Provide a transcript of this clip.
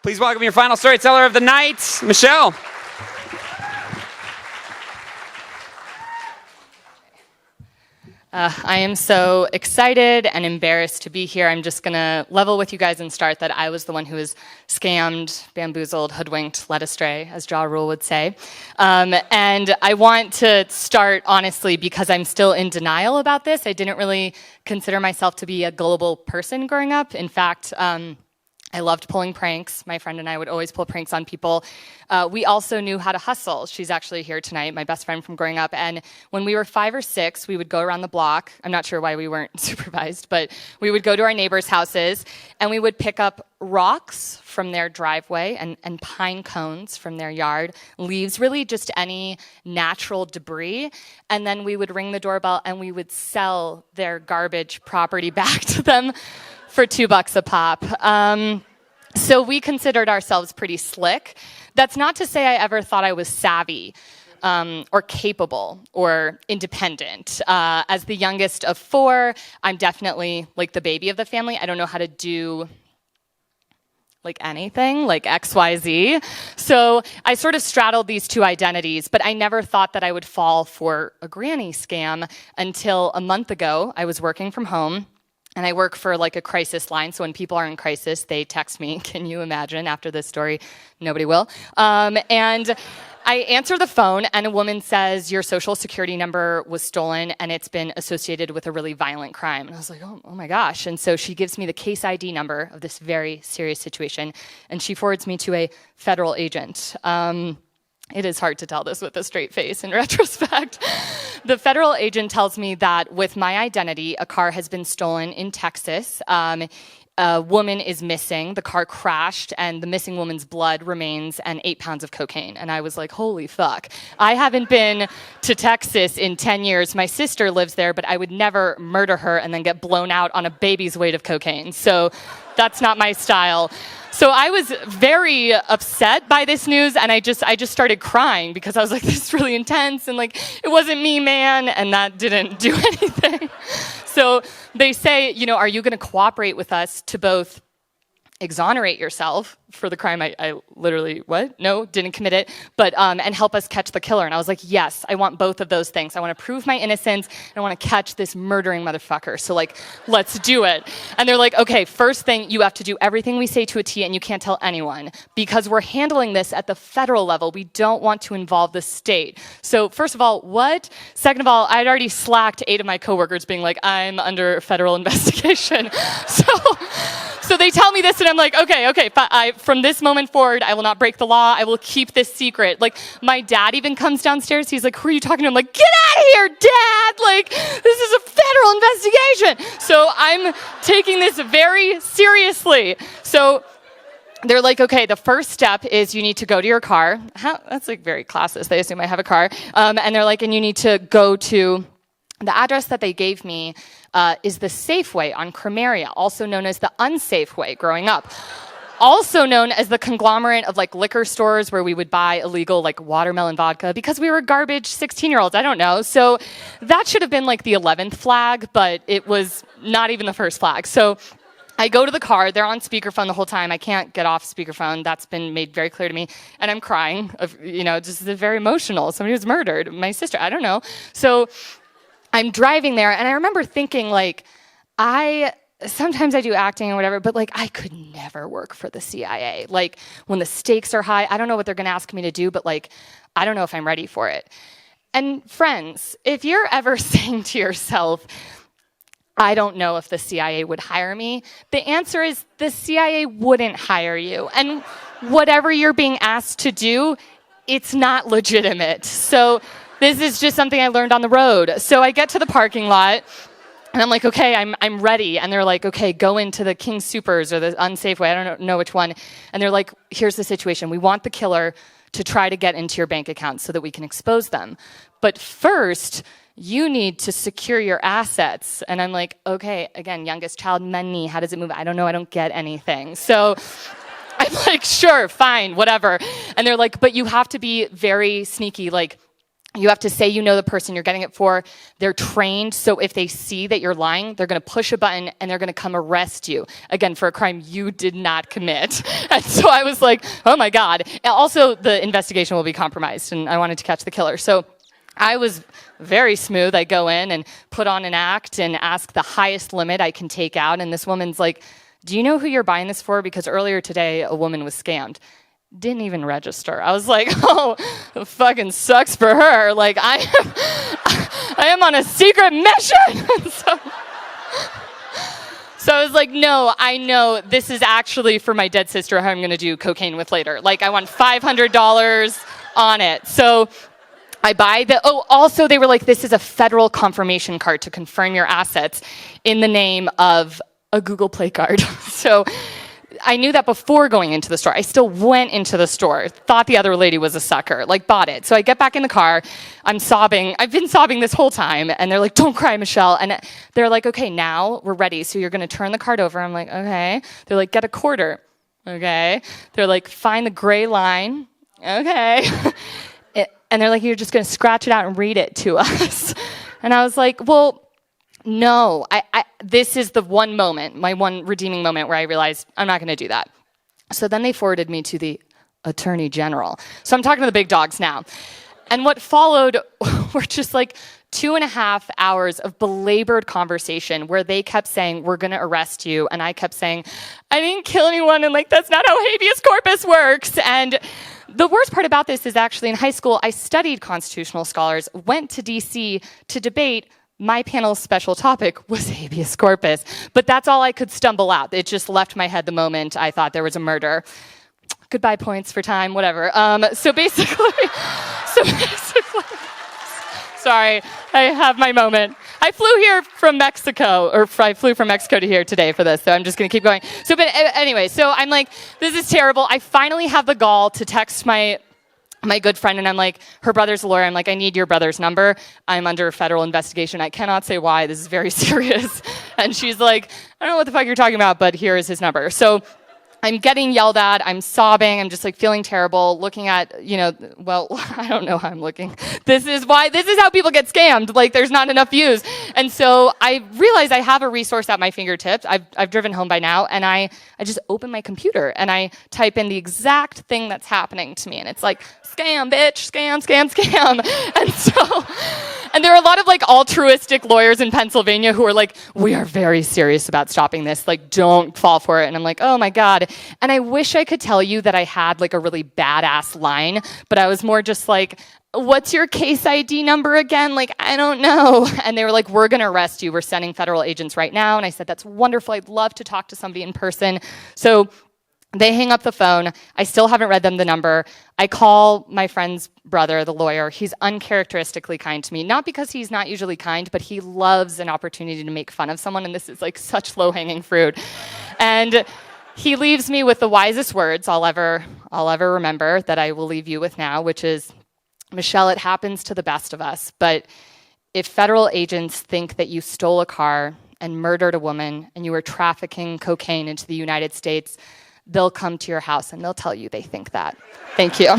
Please welcome your final storyteller of the night, Michelle. I am so excited and embarrassed to be here. I'm just going to level with you guys and start that I was the one who was scammed, bamboozled, hoodwinked, led astray, as Ja Rule would say. And I want to start, honestly, because I'm still in denial about this. I didn't really consider myself to be a gullible person growing up. In fact, I loved pulling pranks. My friend and I would always pull pranks on people. We also knew how to hustle. She's actually here tonight, my best friend from growing up. And when we were 5 or 6, we would go around the block. I'm not sure why we weren't supervised, but we would go to our neighbors' houses and we would pick up rocks from their driveway and pine cones from their yard, leaves, really just any natural debris. And then we would ring the doorbell and we would sell their garbage property back to them for $2 a pop. So we considered ourselves pretty slick. That's not to say I ever thought I was savvy or capable or independent. As the youngest of 4, I'm definitely like the baby of the family. I don't know how to do like anything, like XYZ. So I sort of straddled these two identities, but I never thought that I would fall for a granny scam until a month ago. I was working from home. And I work for like a crisis line, so when people are in crisis, they text me. Can you imagine? After this story, nobody will. And I answer the phone, and a woman says, your social security number was stolen, and it's been associated with a really violent crime. And I was like, oh my gosh. And so she gives me the case ID number of this very serious situation, and she forwards me to a federal agent. It is hard to tell this with a straight face in retrospect. The federal agent tells me that with my identity, a car has been stolen in Texas. A woman is missing. The car crashed, and the missing woman's blood remains, and 8 pounds of cocaine. And I was like, holy fuck. I haven't been to Texas in 10 years. My sister lives there, but I would never murder her and then get blown out on a baby's weight of cocaine. So that's not my style. So I was very upset by this news, and I just started crying because I was like, this is really intense, and like, it wasn't me, man, and that didn't do anything. So they say, are you going to cooperate with us to both exonerate yourself for the crime I literally, No, didn't commit it, but, and help us catch the killer. And I was like, yes, I want both of those things. I want to prove my innocence, and I want to catch this murdering motherfucker. So like, let's do it. And they're like, okay, first thing, you have to do everything we say to a T, and you can't tell anyone, because we're handling this at the federal level. We don't want to involve the state. So first of all, what? Second of all, I'd already slacked 8 of my coworkers being like, I'm under federal investigation. So they tell me this, and I'm like, okay, from this moment forward, I will not break the law. I will keep this secret. Like, my dad even comes downstairs. He's like, who are you talking to? I'm like, get out of here, Dad! Like, this is a federal investigation. So I'm taking this very seriously. So they're like, okay, the first step is you need to go to your car. That's like very classist. They assume I have a car. And they're like, and you need to go to the address that they gave me is the Safeway on Cremeria, also known as the unsafe way growing up. Also known as the conglomerate of like liquor stores where we would buy illegal like watermelon vodka because we were garbage 16-year-olds. I don't know. So that should have been like the 11th flag, but it was not even the first flag. So I go to the car. They're on speakerphone the whole time. I can't get off speakerphone. That's been made very clear to me. And I'm crying. Just very emotional. Somebody was murdered. My sister. I don't know. So I'm driving there, and I remember thinking, like, sometimes I do acting or whatever, but, like, I could never work for the CIA. Like, when the stakes are high, I don't know what they're going to ask me to do, but, like, I don't know if I'm ready for it. And friends, if you're ever saying to yourself, I don't know if the CIA would hire me, the answer is the CIA wouldn't hire you. And whatever you're being asked to do, it's not legitimate. So this is just something I learned on the road. So I get to the parking lot, and I'm like, okay, I'm ready. And they're like, okay, go into the King Soopers or the unsafe way. I don't know which one. And they're like, here's the situation. We want the killer to try to get into your bank account so that we can expose them. But first, you need to secure your assets. And I'm like, okay, again, youngest child, money, how does it move? I don't know, I don't get anything. So I'm like, sure, fine, whatever. And they're like, but you have to be very sneaky, like, You have to say you know the person you're getting it for. They're trained, so if they see that you're lying, they're going to push a button and they're going to come arrest you, again, for a crime you did not commit. And so I was like, oh my God. And also, the investigation will be compromised, and I wanted to catch the killer. So I was very smooth. I go in and put on an act and ask the highest limit I can take out, and this woman's like, do you know who you're buying this for? Because earlier today, a woman was scammed. Didn't even register. I was like, oh, it fucking sucks for her. Like, I am on a secret mission. So I was like, no, I know this is actually for my dead sister who I'm going to do cocaine with later. Like, I want $500 on it. So I buy also they were like, this is a federal confirmation card to confirm your assets in the name of a Google Play card. So I knew that before going into the store. I still went into the store, thought the other lady was a sucker, like bought it. So I get back in the car, I'm sobbing. I've been sobbing this whole time. And they're like, don't cry, Michelle. And they're like, okay, now we're ready. So you're going to turn the card over. I'm like, okay. They're like, get a quarter. Okay. They're like, find the gray line. Okay. And they're like, you're just going to scratch it out and read it to us. And I was like, well, no, this is the one moment, my one redeeming moment where I realized I'm not going to do that. So then they forwarded me to the Attorney General. So I'm talking to the big dogs now. And what followed were just like 2.5 hours of belabored conversation where they kept saying, we're going to arrest you. And I kept saying, I didn't kill anyone. And like, that's not how habeas corpus works. And the worst part about this is actually in high school, I studied constitutional scholars, went to DC to debate. My panel's special topic was habeas corpus, but that's all I could stumble out. It just left my head the moment I thought there was a murder. Goodbye points for time, whatever. So basically, sorry, I have my moment. I flew here from Mexico, I flew from Mexico to here today for this, so I'm just going to keep going. So, but anyway, so I'm like, this is terrible. I finally have the gall to text my good friend, and I'm like, her brother's a lawyer. I'm like, I need your brother's number. I'm under federal investigation. I cannot say why. This is very serious. And she's like, I don't know what the fuck you're talking about, but here is his number. So I'm getting yelled at. I'm sobbing. I'm just like feeling terrible, looking at, well, I don't know how I'm looking. This is how people get scammed. Like, there's not enough views. And so I realize I have a resource at my fingertips. I've driven home by now, and I just open my computer and I type in the exact thing that's happening to me. And it's like, scam, bitch, scam, scam, scam. And there are a lot of like altruistic lawyers in Pennsylvania who are like, we are very serious about stopping this. Like, don't fall for it. And I'm like, oh my God. And I wish I could tell you that I had like a really badass line, but I was more just like, what's your case ID number again? Like, I don't know. And they were like, we're going to arrest you. We're sending federal agents right now. And I said, that's wonderful. I'd love to talk to somebody in person. So they hang up the phone. I still haven't read them the number. I call my friend's brother, the lawyer. He's uncharacteristically kind to me. Not because he's not usually kind, but he loves an opportunity to make fun of someone, and this is like such low-hanging fruit. And he leaves me with the wisest words I'll ever remember that I will leave you with now, which is, Michelle, it happens to the best of us, but if federal agents think that you stole a car and murdered a woman and you were trafficking cocaine into the United States, they'll come to your house and they'll tell you they think that. Thank you.